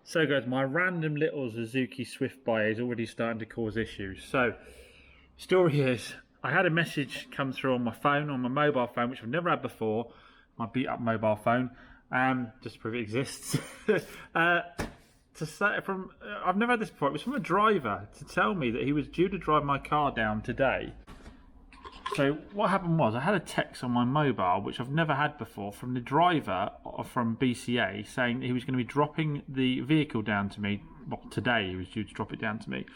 So guys, my random little Suzuki Swift buy is already starting to cause issues. So, story is, I had a message come through on my phone, on my mobile phone, which I've never had before, my beat up mobile phone, just to prove it exists. To say I've never had this before, it was from a driver to tell me that he was due to drive my car down today. So what happened was I had a text on my mobile, which I've never had before, from the driver from BCA saying that he was going to be dropping the vehicle down to me. Well, today he was due to drop it down to me.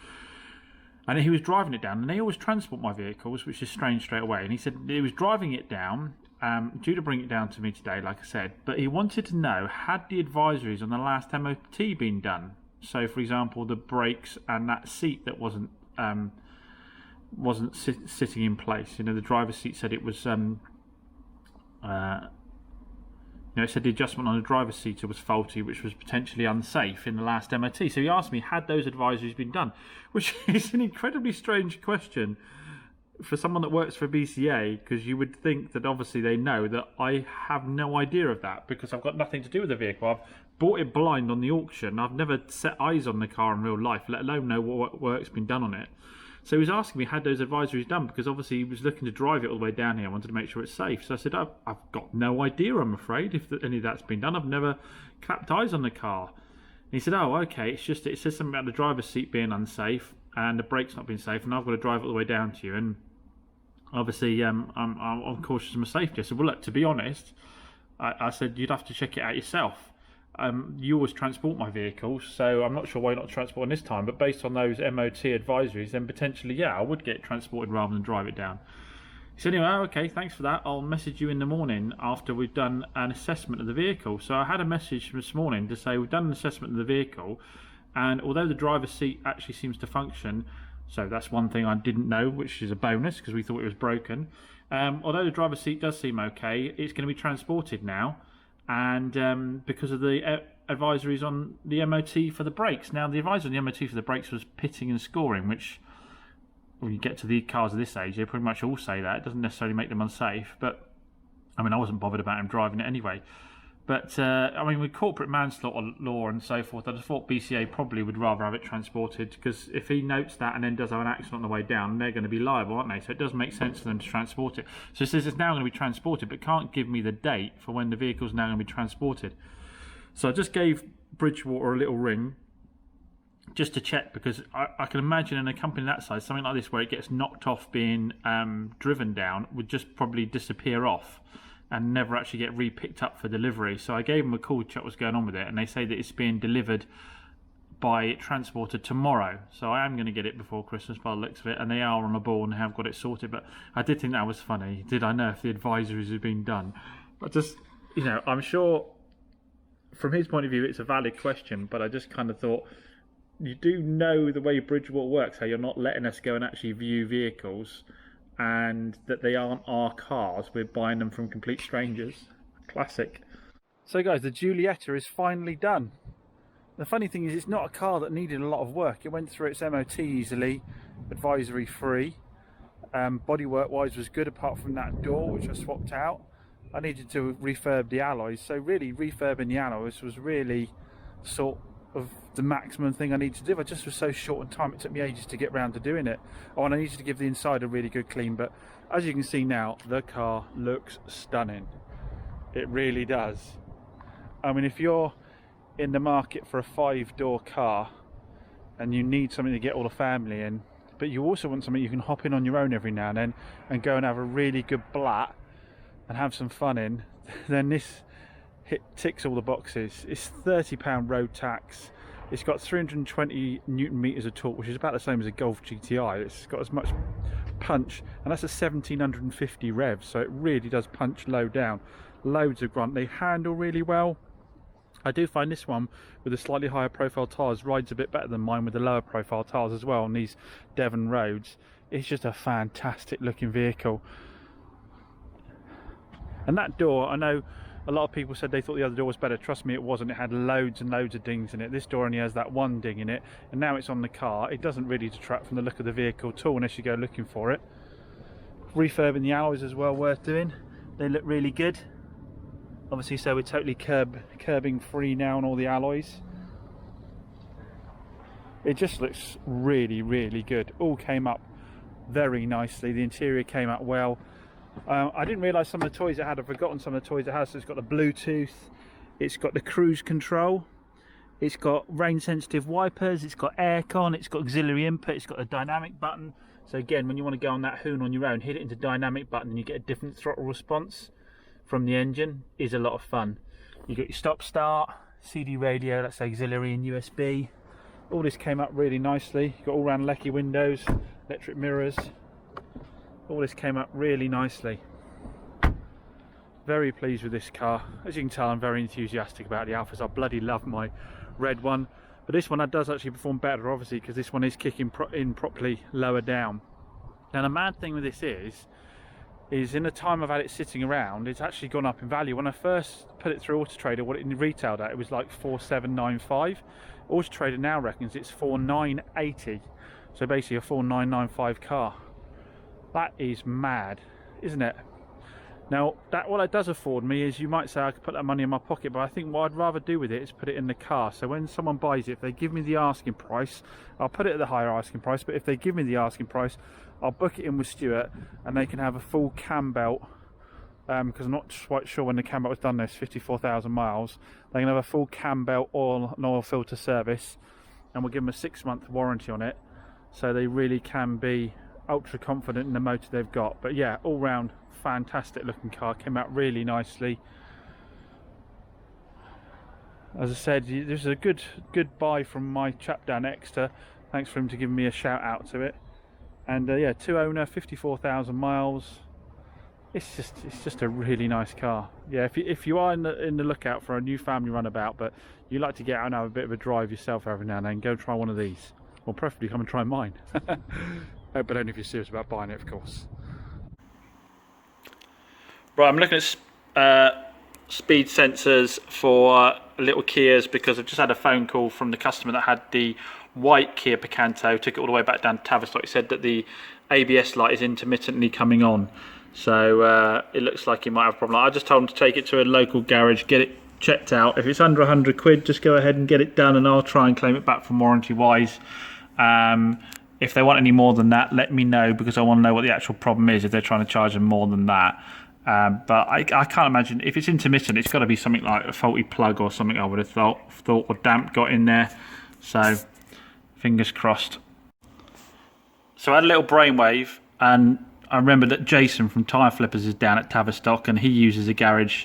And he was driving it down, and they always transport my vehicles, which is strange straight away. And he said he was driving it down, due to bring it down to me today, like I said. But he wanted to know, had the advisories on the last MOT been done? So, for example, the brakes and that seat that wasn't sitting in place. You know, the driver's seat said it was, it said the adjustment on the driver's seat was faulty, which was potentially unsafe in the last MOT. So he asked me, had those advisories been done? Which is an incredibly strange question for someone that works for BCA, because you would think that obviously they know that I have no idea of that, because I've got nothing to do with the vehicle. I've bought it blind on the auction. I've never set eyes on the car in real life, let alone know what work's been done on it. So he was asking me, had those advisories done, because obviously he was looking to drive it all the way down here. I wanted to make sure it's safe. So I said, I've got no idea, I'm afraid, if any of that's been done. I've never clapped eyes on the car. And he said, oh, okay, it's just, it says something about the driver's seat being unsafe and the brakes not being safe, and I've got to drive it all the way down to you. And obviously, I'm cautious of my safety. I said, well, look, to be honest, I said, you'd have to check it out yourself. You always transport my vehicles, so I'm not sure why you're not transporting this time, but based on those MOT advisories, then potentially, yeah, I would get it transported rather than drive it down. He said, anyway, okay, thanks for that. I'll message you in the morning after we've done an assessment of the vehicle. So I had a message this morning to say we've done an assessment of the vehicle, and although the driver's seat actually seems to function, so that's one thing I didn't know, which is a bonus because we thought it was broken. Although the driver's seat does seem okay, it's going to be transported now. And because of the advisories on the MOT for the brakes. Now, the advisory on the MOT for the brakes was pitting and scoring, which, when you get to the cars of this age, they pretty much all say that. It doesn't necessarily make them unsafe, but, I mean, I wasn't bothered about him driving it anyway. But, I mean, with corporate manslaughter law and so forth, I just thought BCA probably would rather have it transported, because if he notes that and then does have an accident on the way down, they're going to be liable, aren't they? So it does make sense for them to transport it. So it says it's now going to be transported, but can't give me the date for when the vehicle's now going to be transported. So I just gave Bridgewater a little ring just to check, because I can imagine in a company that size, something like this where it gets knocked off being driven down would just probably disappear off and never actually get re-picked up for delivery. So I gave them a call to check what's going on with it, and they say that it's being delivered by transporter tomorrow. So I am going to get it before Christmas by the looks of it, and they are on the ball and have got it sorted. But I did think that was funny. Did I know if the advisories had been done? But just, you know, I'm sure from his point of view it's a valid question, but I just kind of thought, you do know the way Bridgewater works, how you're not letting us go and actually view vehicles, and that they aren't our cars, we're buying them from complete strangers. Classic. So guys, the Giulietta is finally done. The funny thing is, it's not a car that needed a lot of work. It went through its MOT easily, advisory free. Bodywork wise was good, apart from that door which I swapped out. I needed to refurb the alloys, so really refurbing the alloys was really sort of the maximum thing I needed to do. I just was so short on time, it took me ages to get round to doing it. Oh, and I needed to give the inside a really good clean, but as you can see now, the car looks stunning. It really does. I mean, if you're in the market for a 5-door car and you need something to get all the family in, but you also want something you can hop in on your own every now and then and go and have a really good blat and have some fun in, then this ticks all the boxes. It's £30 road tax. It's got 320 newton meters of torque, which is about the same as a Golf GTI. It's got as much punch, and that's a 1750 revs, so it really does punch low down. Loads of grunt. They handle really well. I do find this one with the slightly higher profile tyres rides a bit better than mine with the lower profile tyres as well on these Devon roads. It's just a fantastic looking vehicle. And that door, I know a lot of people said they thought the other door was better. Trust me, it wasn't. It had loads and loads of dings in it. This door only has that one ding in it, and now it's on the car. It doesn't really detract from the look of the vehicle at all unless you go looking for it. Refurbing the alloys as well, worth doing. They look really good. Obviously, so we're totally curbing free now on all the alloys. It just looks really, really good. All came up very nicely. The interior came out well. I didn't realise some of the toys it had. I've forgotten some of the toys it has. So it's got the Bluetooth, it's got the cruise control, it's got rain sensitive wipers, it's got aircon, it's got auxiliary input, it's got a dynamic button. So again, when you want to go on that hoon on your own, hit it into dynamic button and you get a different throttle response from the engine. Is a lot of fun. You got your stop start, CD radio, that's auxiliary and USB. All this came up really nicely. You've got all round lecky windows, electric mirrors. All this came up really nicely. Very pleased with this car. As you can tell, I'm very enthusiastic about the Alphas. I bloody love my red one, but this one does actually perform better, obviously, because this one is kicking in properly lower down. Now the mad thing with this is in the time I've had it sitting around, it's actually gone up in value. When I first put it through Auto Trader, what it retailed at, it was like 4,795. Auto Trader now reckons it's 4,980. So basically a 4,995 car. That is mad, isn't it? Now, what it does afford me is, you might say I could put that money in my pocket, but I think what I'd rather do with it is put it in the car. So when someone buys it, if they give me the asking price, I'll put it at the higher asking price. But if they give me the asking price, I'll book it in with Stuart, and they can have a full cam belt. Because I'm not quite sure when the cam belt was done. There's 54,000 miles. They can have a full cam belt oil and oil filter service, and we'll give them a 6-month warranty on it. So they really can be ultra confident in the motor they've got. But yeah, all round fantastic looking car. Came out really nicely. As I said, this is a good buy from my chap down Exeter. Thanks for him to give me a shout out to it. And yeah, 2 owner, 54,000 miles. It's just a really nice car. Yeah, if you are in the lookout for a new family runabout, but you like to get out and have a bit of a drive yourself every now and then, go try one of these. Or preferably come and try mine. But only if you're serious about buying it, of course. Right, I'm looking at speed sensors for little Kias, because I've just had a phone call from the customer that had the white Kia Picanto. Took it all the way back down to Tavistock. He said that the ABS light is intermittently coming on, so it looks like he might have a problem. I just told him to take it to a local garage, get it checked out. If it's under 100 quid, just go ahead and get it done, and I'll try and claim it back from warranty wise. If they want any more than that, let me know, because I want to know what the actual problem is if they're trying to charge them more than that. But I can't imagine, if it's intermittent, it's got to be something like a faulty plug or something, I would have thought, or damp got in there. So fingers crossed. So I had a little brainwave, and I remember that Jason from Tyre Flippers is down at Tavistock, and he uses a garage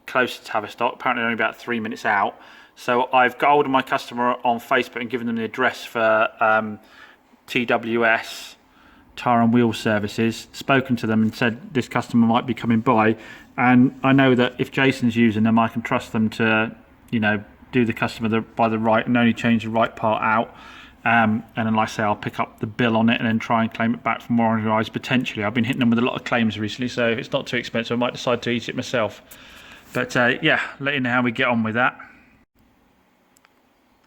close to Tavistock, apparently only about 3 minutes out. So I've got hold of my customer on Facebook and given them the address for TWS, Tyre and Wheel Services, spoken to them and said this customer might be coming by, and I know that if Jason's using them, I can trust them to, do the customer by the right and only change the right part out. And then, like I say, I'll pick up the bill on it and then try and claim it back from warranty wise. Potentially, I've been hitting them with a lot of claims recently, so if it's not too expensive, I might decide to eat it myself. But yeah, let you know how we get on with that.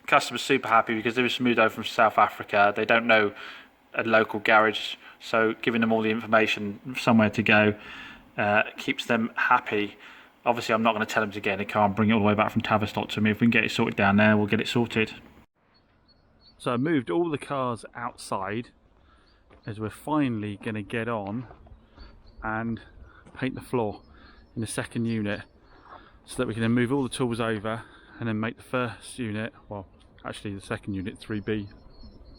Customer's super happy because they were moved over from South Africa. They don't know a local garage, so giving them all the information, somewhere to go, keeps them happy. Obviously, I'm not going to tell them to get in a car and bring it all the way back from Tavistock to me. If we can get it sorted down there, we'll get it sorted. So I moved all the cars outside, as we're finally going to get on and paint the floor in the second unit, so that we can then move all the tools over and then make the first unit, well actually the second unit, 3B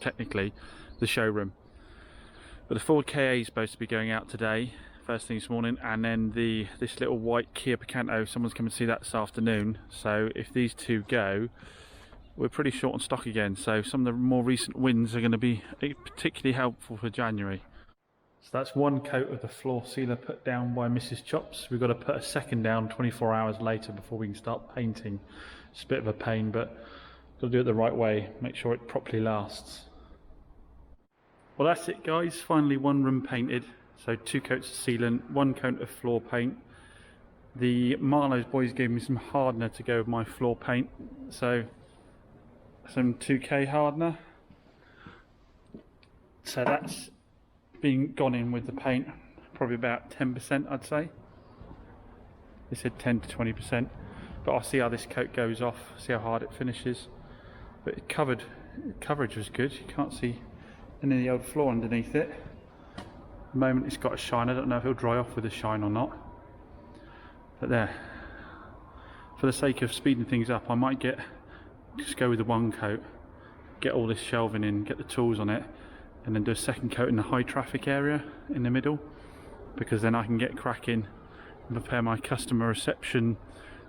technically, the showroom. But the Ford KA is supposed to be going out today, first thing this morning, and then this little white Kia Picanto, someone's coming to see that this afternoon. So if these two go, we're pretty short on stock again, so some of the more recent wins are going to be particularly helpful for January. So that's one coat of the floor sealer put down by Mrs. Chops. We've got to put a second down 24 hours later before we can start painting. It's a bit of a pain, but got to do it the right way, make sure it properly lasts. Well, that's it guys, finally one room painted. So 2 coats of sealant, 1 coat of floor paint. The Marlowe's boys gave me some hardener to go with my floor paint, so some 2K hardener. So that's been gone in with the paint, probably about 10% I'd say. They said 10 to 20%, but I'll see how this coat goes off, see how hard it finishes. But coverage was good. You can't see any of the old floor underneath it. At the moment it's got a shine. I don't know if it'll dry off with a shine or not. But there, for the sake of speeding things up, I might just go with the one coat, get all this shelving in, get the tools on it, and then do a second coat in the high traffic area in the middle, because then I can get cracking and prepare my customer reception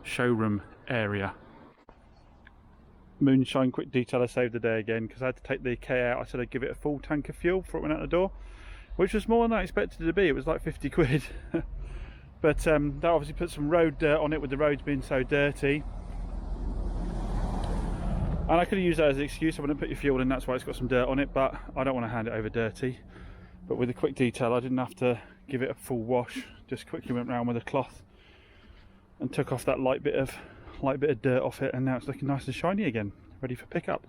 showroom area. Moonshine quick detail, I saved the day again because I had to take the K out. I said I'd give it a full tank of fuel before it went out the door, which was more than I expected it to be. It was like 50 quid. But that obviously put some road dirt on it, with the roads being so dirty. And I could have used that as an excuse. I wouldn't put your fuel in, that's why it's got some dirt on it, but I don't want to hand it over dirty. But with the quick detail, I didn't have to give it a full wash. Just quickly went round with a cloth and took off that light bit of dirt off it, and now it's looking nice and shiny again, ready for pickup.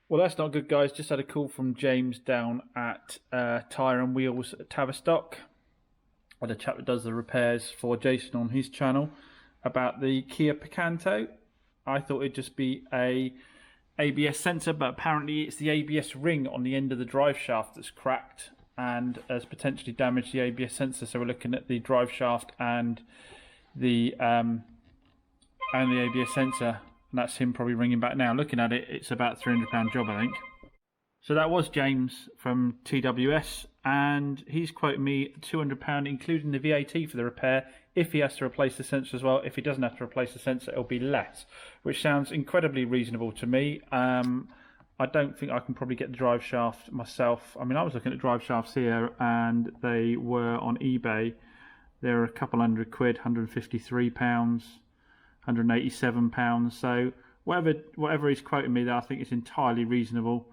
Well, that's not good, guys. Just had a call from James down at Tyre and Wheels at Tavistock, or the chap that does the repairs for Jason on his channel, about the Kia Picanto. I thought it'd just be a ABS sensor, but apparently it's the ABS ring on the end of the drive shaft that's cracked and has potentially damaged the ABS sensor. So we're looking at the drive shaft and the ABS sensor, and that's him probably ringing back now. Looking at it, it's about £300 job, I think. So that was James from TWS, and he's quoting me £200 including the VAT for the repair. If he has to replace the sensor as well, if he doesn't have to replace the sensor, it'll be less, which sounds incredibly reasonable to me. I don't think I can probably get the drive shaft myself. I mean, I was looking at drive shafts here and they were on eBay. They're a couple hundred quid, £153, £187. So whatever he's quoting me there, I think it's entirely reasonable.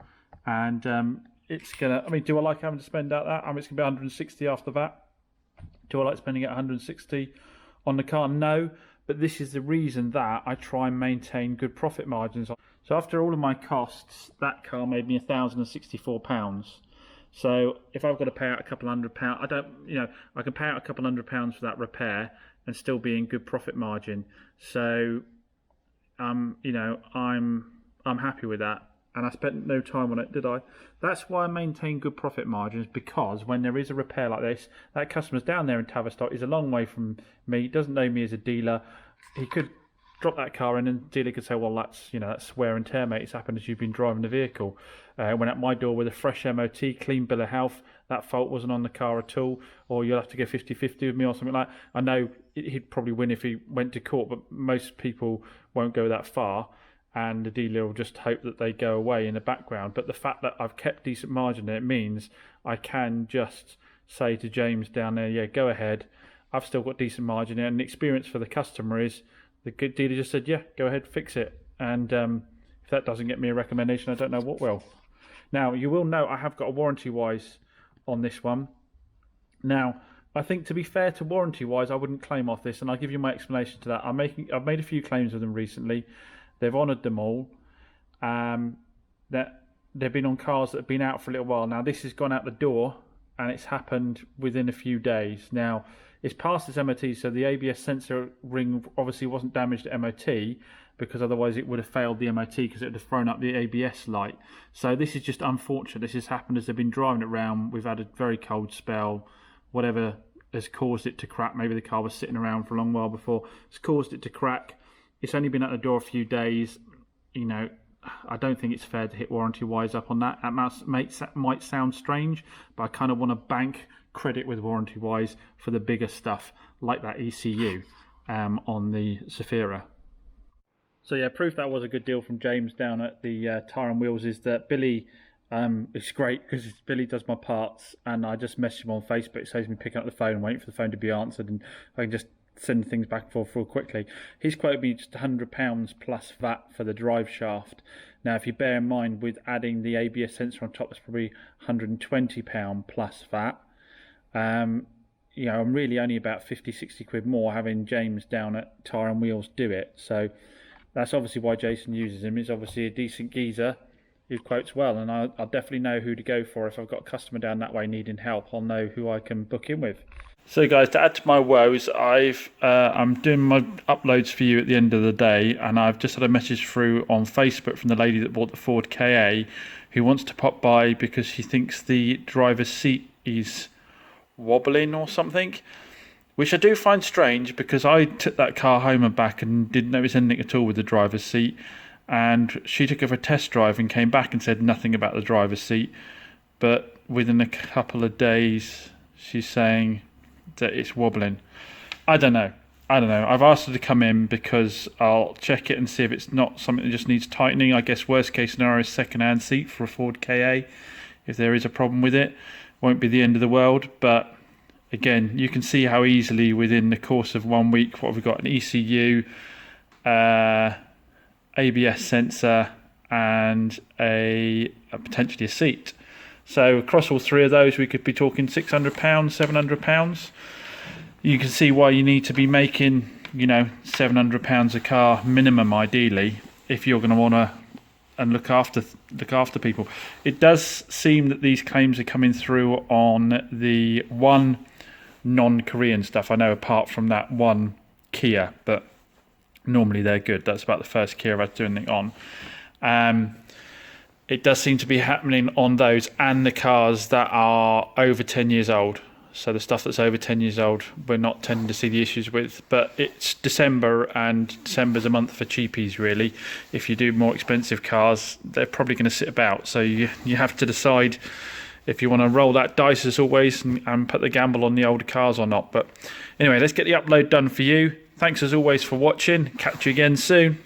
And it's gonna, I mean, do I like having to spend out that? I mean, it's gonna be 160 after that. Do I like spending at 160 on the car? No, but this is the reason that I try and maintain good profit margins. So after all of my costs, that car made me £1,064. So if I've got to pay out a couple £100, I can pay out a couple £100 for that repair and still be in good profit margin. So, I'm happy with that. And I spent no time on it, did I? That's why I maintain good profit margins, because when there is a repair like this, that customer's down there in Tavistock, is a long way from me, doesn't know me as a dealer. He could drop that car in and the dealer could say, well, that's wear and tear, mate. It's happened as you've been driving the vehicle. Went at my door with a fresh MOT, clean bill of health. That fault wasn't on the car at all. Or you'll have to go 50-50 with me or something like that. I know he'd probably win if he went to court, but most people won't go that far. And the dealer will just hope that they go away in the background. But the fact that I've kept decent margin there, it means I can just say to James down there, yeah, go ahead. I've still got decent margin there. And the experience for the customer is the good dealer just said, yeah, go ahead, fix it. And if that doesn't get me a recommendation, I don't know what will. Now, you will note I have got a warranty-wise on this one. Now, I think to be fair to warranty-wise, I wouldn't claim off this. And I'll give you my explanation to that. I've made a few claims with them recently. They've honoured them all. That they've been on cars that have been out for a little while. Now, this has gone out the door and it's happened within a few days. Now, it's past its MOT, so the ABS sensor ring obviously wasn't damaged at MOT, because otherwise it would have failed the MOT because it would have thrown up the ABS light. So this is just unfortunate. This has happened as they've been driving it around. We've had a very cold spell. Whatever has caused it to crack. Maybe the car was sitting around for a long while before. It's caused it to crack. It's only been at the door a few days. I don't think it's fair to hit warranty-wise up on that. That might sound strange, but I kind of want to bank credit with warranty-wise for the bigger stuff, like that ECU on the Zafira. So yeah, proof that was a good deal from James down at the Tyre and Wheels is that Billy, it's great because Billy does my parts, and I just message him on Facebook. It saves me picking up the phone and waiting for the phone to be answered, and I can just send things back and forth real quickly. He's quoted me just £100 plus VAT for the drive shaft. Now, if you bear in mind, with adding the ABS sensor on top, it's probably £120 plus VAT. I'm really only about 50-60 quid more having James down at Tyre and Wheels do it. So that's obviously why Jason uses him. He's obviously a decent geezer who quotes well, and I'll definitely know who to go for. If I've got a customer down that way needing help, I'll know who I can book in with. So guys, to add to my woes, I'm doing my uploads for you at the end of the day, and I've just had a message through on Facebook from the lady that bought the Ford KA, who wants to pop by because she thinks the driver's seat is wobbling or something, which I do find strange because I took that car home and back and didn't notice anything at all with the driver's seat, and she took it for a test drive and came back and said nothing about the driver's seat, but within a couple of days she's saying that it's wobbling. I don't know. I've asked her to come in because I'll check it and see if it's not something that just needs tightening. I guess worst case scenario is second-hand seat for a Ford KA. If there is a problem with it, won't be the end of the world. But again, you can see how easily within the course of 1 week, what have we got? An ECU, ABS sensor, and potentially a seat. So across all three of those, we could be talking £600, £700. You can see why you need to be making, £700 a car minimum, ideally, if you're going to want to and look after people. It does seem that these claims are coming through on the one non-Korean stuff. I know apart from that one Kia, but normally they're good. That's about the first Kia I've had to do anything on. It does seem to be happening on those and the cars that are over 10 years old. So the stuff that's over 10 years old, we're not tending to see the issues with. But it's December, and December's a month for cheapies, really. If you do more expensive cars, they're probably going to sit about. So you have to decide if you want to roll that dice as always and put the gamble on the older cars or not. But anyway, let's get the upload done for you. Thanks as always for watching. Catch you again soon.